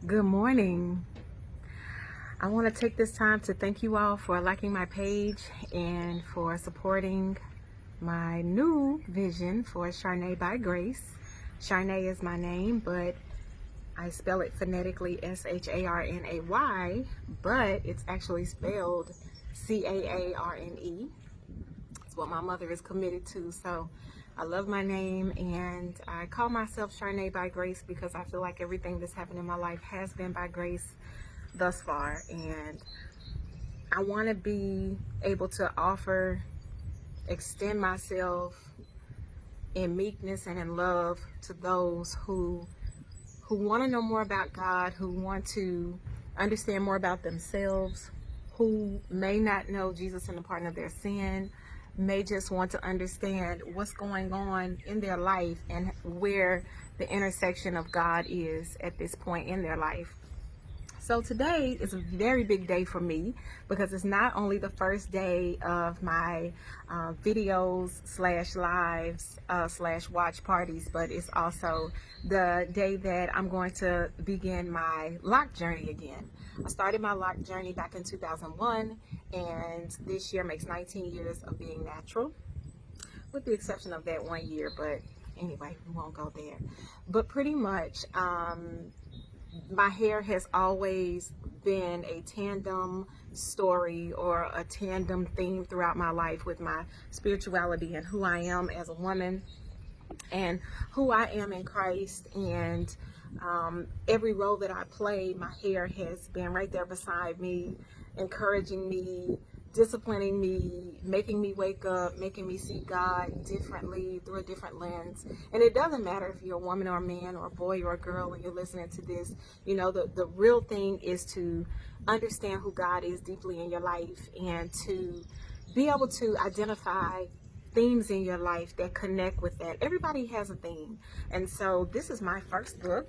Good morning. I want to take this time to thank you all for liking my page and for supporting my new vision for Charnay by Grace. Charnay is my name, but I spell it phonetically Sharnay, but it's actually spelled Caarne. It's what my mother is committed to. So I love my name, and I call myself Charnay by Grace because I feel like everything that's happened in my life has been by grace thus far, and I want to be able to extend myself in meekness and in love to those who want to know more about God, who want to understand more about themselves, who may not know Jesus and the pardon of their sin, may just want to understand what's going on in their life and where the intersection of God is at this point in their life. So today is a very big day for me because it's not only the first day of my videos slash lives slash watch parties, but it's also the day that I'm going to begin my lock journey again. I started my lock journey back in 2001, and this year makes 19 years of being natural, with the exception of that 1 year, but anyway, we won't go there. But pretty much, my hair has always been a tandem story or a tandem theme throughout my life with my spirituality and who I am as a woman and who I am in Christ. And every role that I play, my hair has been right there beside me, encouraging me, disciplining me, making me wake up, making me see God differently through a different lens. And it doesn't matter if you're a woman or a man or a boy or a girl and you're listening to this. You know, the real thing is to understand who God is deeply in your life and to be able to identify themes in your life that connect with that. Everybody has a theme. And so this is my first book.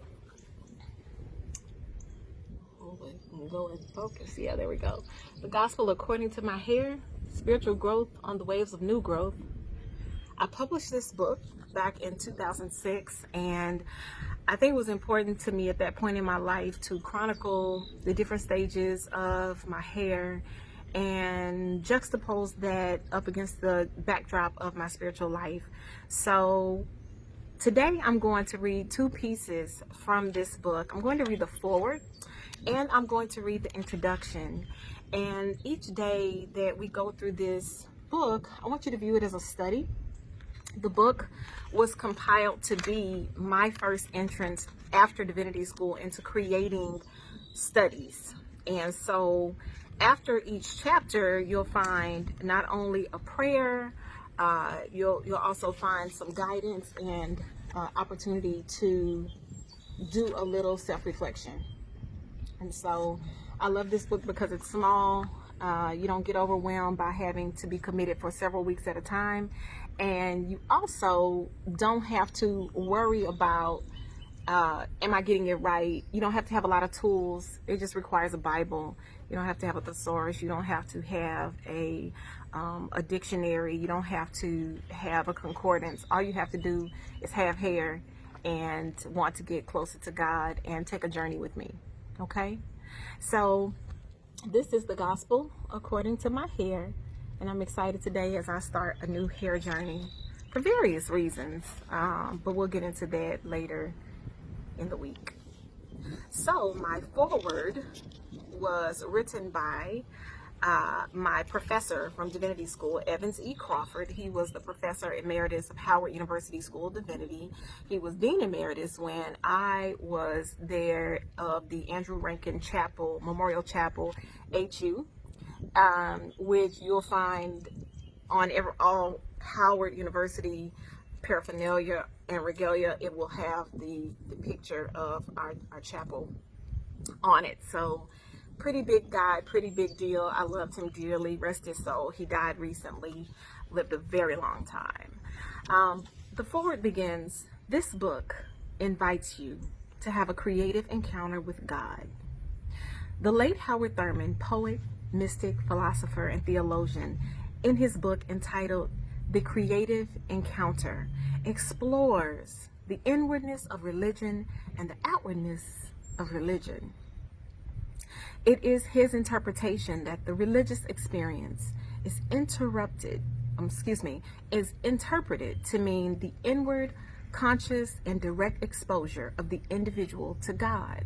Go and focus. Yeah, there we go. The Gospel According to My Hair, Spiritual Growth on the Waves of New Growth. I published this book back in 2006, and I think it was important to me at that point in my life to chronicle the different stages of my hair and juxtapose that up against the backdrop of my spiritual life. So today I'm going to read two pieces from this book. I'm going to read the foreword and I'm going to read the introduction. And each day that we go through this book, I want you to view it as a study. The book was compiled to be my first entrance after divinity school into creating studies. And so after each chapter, you'll find not only a prayer, you'll also find some guidance and opportunity to do a little self-reflection. And so I love this book because it's small. You don't get overwhelmed by having to be committed for several weeks at a time. And you also don't have to worry about, am I getting it right? You don't have to have a lot of tools. It just requires a Bible. You don't have to have a thesaurus. You don't have to have a dictionary. You don't have to have a concordance. All you have to do is have hair and want to get closer to God and take a journey with me. Okay, so this is the Gospel According to My Hair, and I'm excited today as I start a new hair journey for various reasons, but we'll get into that later in the week. So my foreword was written by my professor from Divinity School, Evans E. Crawford. He was the professor emeritus of Howard University School of Divinity. He was dean emeritus when I was there of the Andrew Rankin Chapel, Memorial Chapel, HU, which you'll find on all Howard University paraphernalia and regalia. It will have the picture of our chapel on it. So pretty big guy, pretty big deal. I loved him dearly. Rest his soul. He died recently, lived a very long time. The foreword begins, this book invites you to have a creative encounter with God. The late Howard Thurman, poet, mystic, philosopher, and theologian, in his book entitled The Creative Encounter, explores the inwardness of religion and the outwardness of religion. It is his interpretation that the religious experience is is interpreted to mean the inward, conscious, and direct exposure of the individual to God.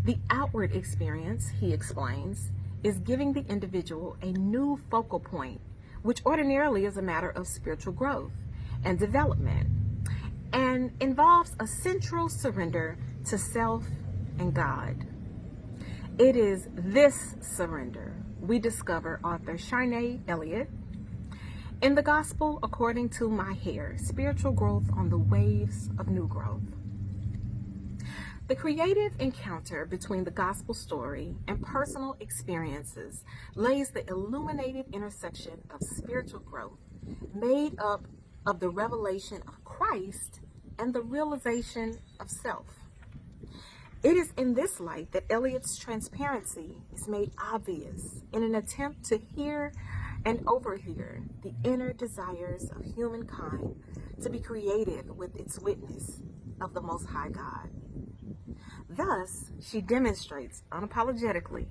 The outward experience, he explains, is giving the individual a new focal point, which ordinarily is a matter of spiritual growth and development, and involves a central surrender to self and God. It is this surrender we discover author Shanae Elliott in the Gospel According to My Hair, Spiritual Growth on the Waves of New Growth. The creative encounter between the gospel story and personal experiences lays the illuminated intersection of spiritual growth made up of the revelation of Christ and the realization of self. It is in this light that Elliott's transparency is made obvious in an attempt to hear and overhear the inner desires of humankind to be creative with its witness of the Most High God. Thus, she demonstrates unapologetically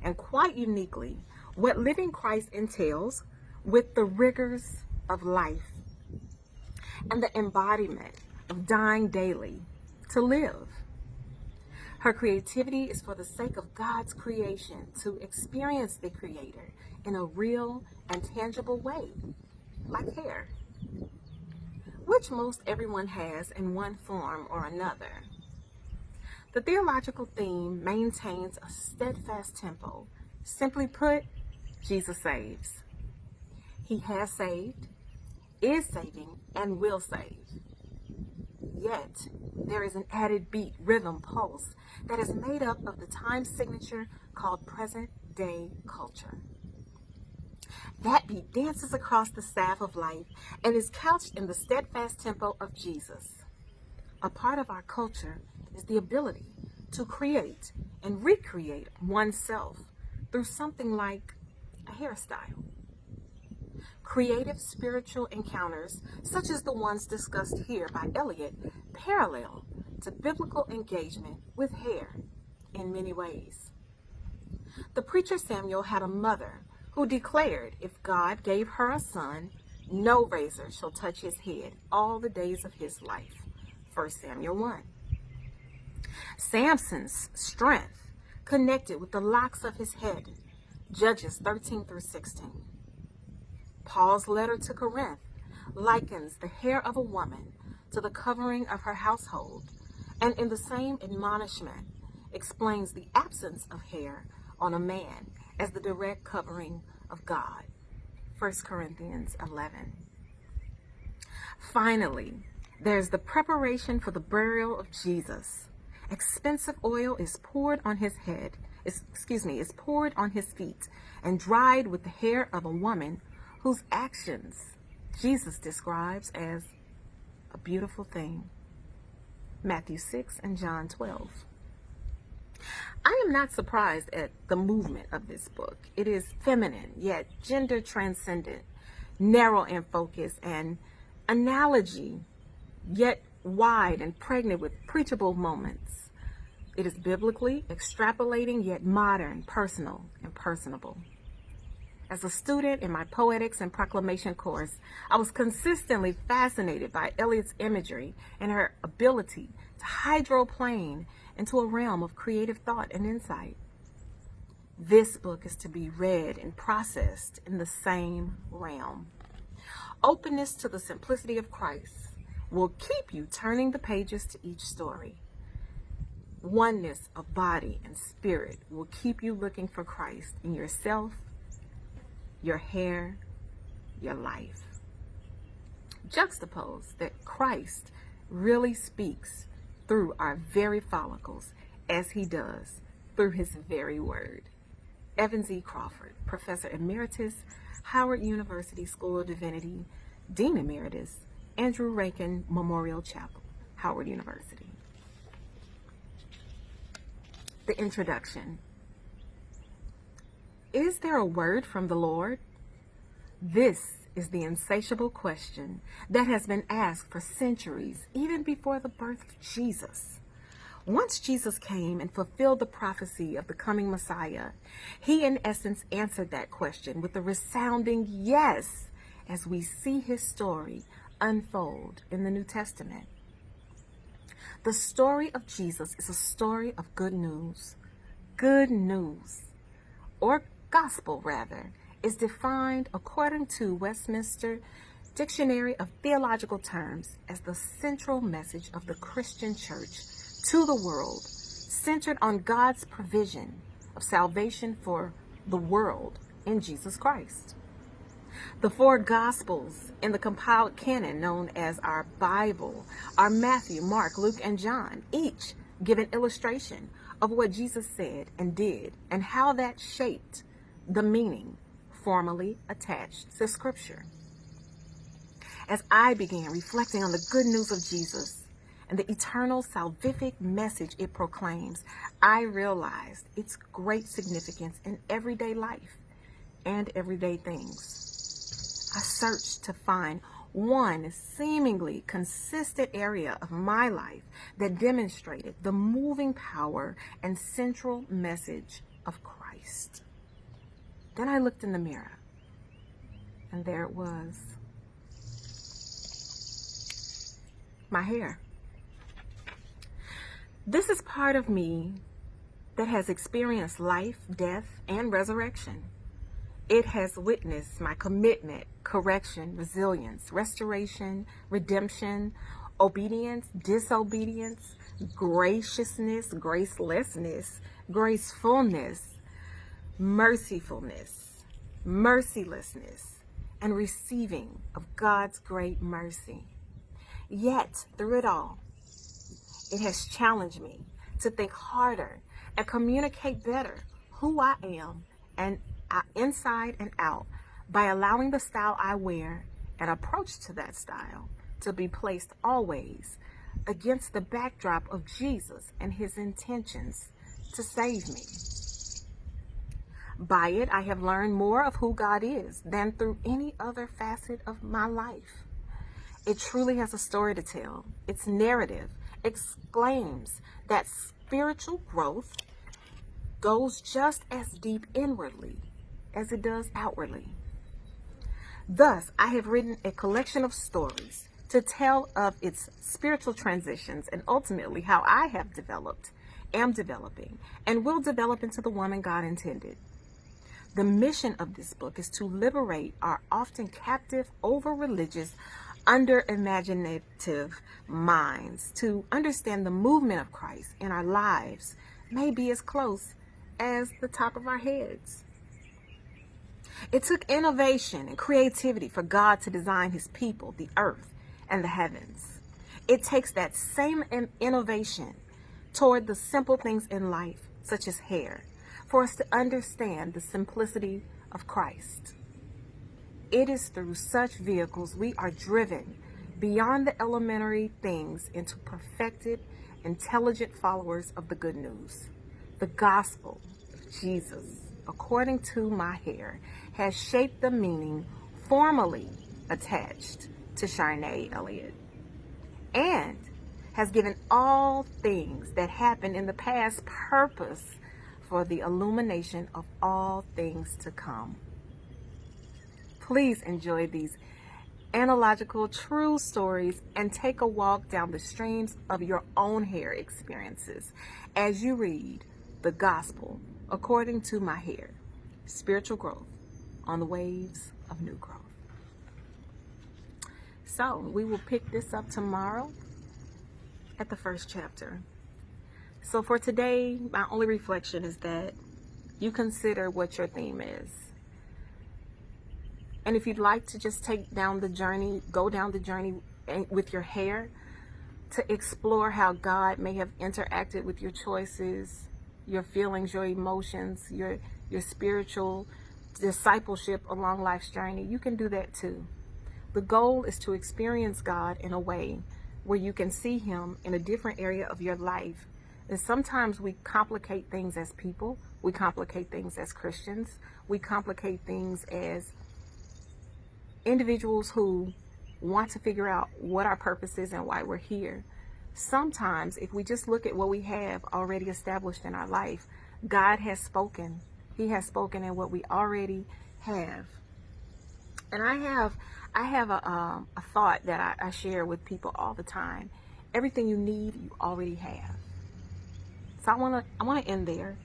and quite uniquely what living Christ entails with the rigors of life and the embodiment of dying daily to live. Her creativity is for the sake of God's creation to experience the Creator in a real and tangible way, like hair, which most everyone has in one form or another. The theological theme maintains a steadfast tempo. Simply put, Jesus saves. He has saved, is saving, and will save. Yet, there is an added beat, rhythm, pulse that is made up of the time signature called present-day culture. That beat dances across the staff of life and is couched in the steadfast tempo of Jesus. A part of our culture is the ability to create and recreate oneself through something like a hairstyle. Creative spiritual encounters, such as the ones discussed here by Elliott, parallel to biblical engagement with hair in many ways. The preacher Samuel had a mother who declared if God gave her a son, no razor shall touch his head all the days of his life. 1 Samuel 1. Samson's strength connected with the locks of his head. Judges 13 through 16. Paul's letter to Corinth likens the hair of a woman to the covering of her household, and in the same admonishment explains the absence of hair on a man as the direct covering of God. 1 Corinthians 11. Finally, there's the preparation for the burial of Jesus. Expensive oil is poured on his head, is poured on his feet and dried with the hair of a woman whose actions Jesus describes as a beautiful thing. Matthew 6 and John 12. I am not surprised at the movement of this book. It is feminine, yet gender transcendent, narrow in focus, and analogy, yet wide and pregnant with preachable moments. It is biblically extrapolating, yet modern, personal, and personable. As a student in my Poetics and Proclamation course, I was consistently fascinated by Elliott's imagery and her ability to hydroplane into a realm of creative thought and insight. This book is to be read and processed in the same realm. Openness to the simplicity of Christ will keep you turning the pages to each story. Oneness of body and spirit will keep you looking for Christ in yourself, your hair, your life. Juxtapose that Christ really speaks through our very follicles as he does through his very word. Evans E. Crawford, Professor Emeritus, Howard University School of Divinity, Dean Emeritus, Andrew Rankin Memorial Chapel, Howard University. The introduction. Is there a word from the Lord? This is the insatiable question that has been asked for centuries, even before the birth of Jesus. Once Jesus came and fulfilled the prophecy of the coming Messiah, he in essence answered that question with a resounding yes, as we see his story unfold in the New Testament. The story of Jesus is a story of good news. Good news, or gospel rather, is defined according to Westminster Dictionary of Theological Terms as the central message of the Christian church to the world, centered on God's provision of salvation for the world in Jesus Christ. The four Gospels in the compiled canon known as our Bible are Matthew, Mark, Luke, and John, each give an illustration of what Jesus said and did and how that shaped the meaning formally attached to Scripture. As I began reflecting on the good news of Jesus and the eternal salvific message it proclaims, I realized its great significance in everyday life and everyday things. I searched to find one seemingly consistent area of my life that demonstrated the moving power and central message of Christ. Then I looked in the mirror, and there it was. My hair. This is part of me that has experienced life, death, and resurrection. It has witnessed my commitment, correction, resilience, restoration, redemption, obedience, disobedience, graciousness, gracelessness, gracefulness, mercifulness, mercilessness, and receiving of God's great mercy. Yet, through it all, it has challenged me to think harder and communicate better who I am and inside and out by allowing the style I wear and approach to that style to be placed always against the backdrop of Jesus and his intentions to save me. By it, I have learned more of who God is than through any other facet of my life. It truly has a story to tell. Its narrative exclaims that spiritual growth goes just as deep inwardly as it does outwardly. Thus, I have written a collection of stories to tell of its spiritual transitions and ultimately how I have developed, am developing, and will develop into the woman God intended. The mission of this book is to liberate our often captive, over-religious, under-imaginative minds to understand the movement of Christ in our lives may be as close as the top of our heads. It took innovation and creativity for God to design his people, the earth, and the heavens. It takes that same innovation toward the simple things in life, such as hair, for us to understand the simplicity of Christ. It is through such vehicles we are driven beyond the elementary things into perfected, intelligent followers of the good news. The gospel of Jesus, according to my hair, has shaped the meaning formally attached to Charnae Elliott and has given all things that happened in the past purpose for the illumination of all things to come. Please enjoy these analogical true stories and take a walk down the streams of your own hair experiences as you read the gospel according to my hair, spiritual growth on the waves of new growth. So we will pick this up tomorrow at the first chapter. So for today, my only reflection is that you consider what your theme is. And if you'd like to just take down the journey, go down the journey with your hair to explore how God may have interacted with your choices, your feelings, your emotions, your spiritual discipleship along life's journey, you can do that too. The goal is to experience God in a way where you can see him in a different area of your life. And sometimes we complicate things as people. We complicate things as Christians. We complicate things as individuals who want to figure out what our purpose is and why we're here. sometimes if we just look at what we have already established in our life, God has spoken. He has spoken in what we already have. And I have a thought that I share with people all the time. Everything you need, you already have. So I wanna end there.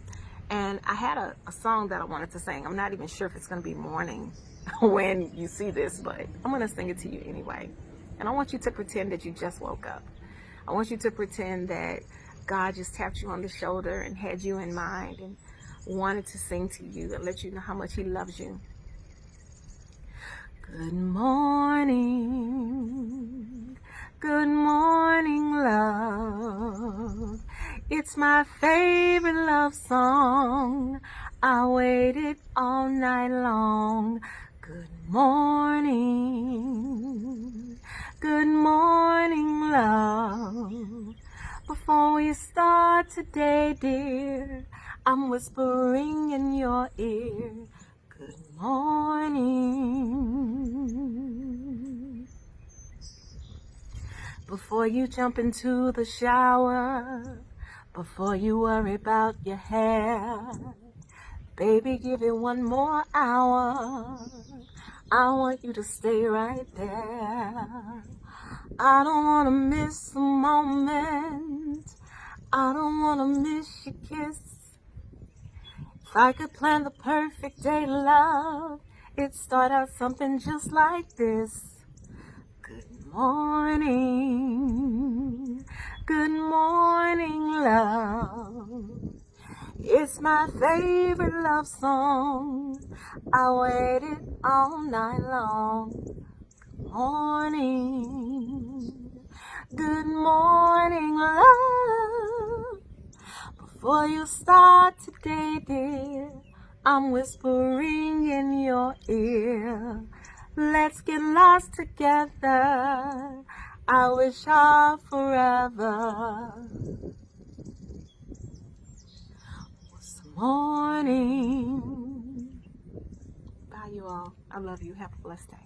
And I had a song that I wanted to sing. I'm not even sure if it's gonna be morning when you see this, but I'm gonna sing it to you anyway. And I want you to pretend that you just woke up. I want you to pretend that God just tapped you on the shoulder and had you in mind and wanted to sing to you and let you know how much he loves you. Good morning, love. It's my favorite love song. I waited all night long. Good morning, love. Before we start today, dear, I'm whispering in your ear. Good morning. Before you jump into the shower, before you worry about your hair, baby, give it one more hour. I want you to stay right there. I don't want to miss a moment. I don't want to miss your kiss. If I could plan the perfect day, love, it'd start out something just like this. Good morning, love. It's my favorite love song. I waited all night long. Good morning, love. Before you start today, dear, I'm whispering in your ear. Let's get lost together. I wish our forever was morning. Bye, you all. I love you. Have a blessed day.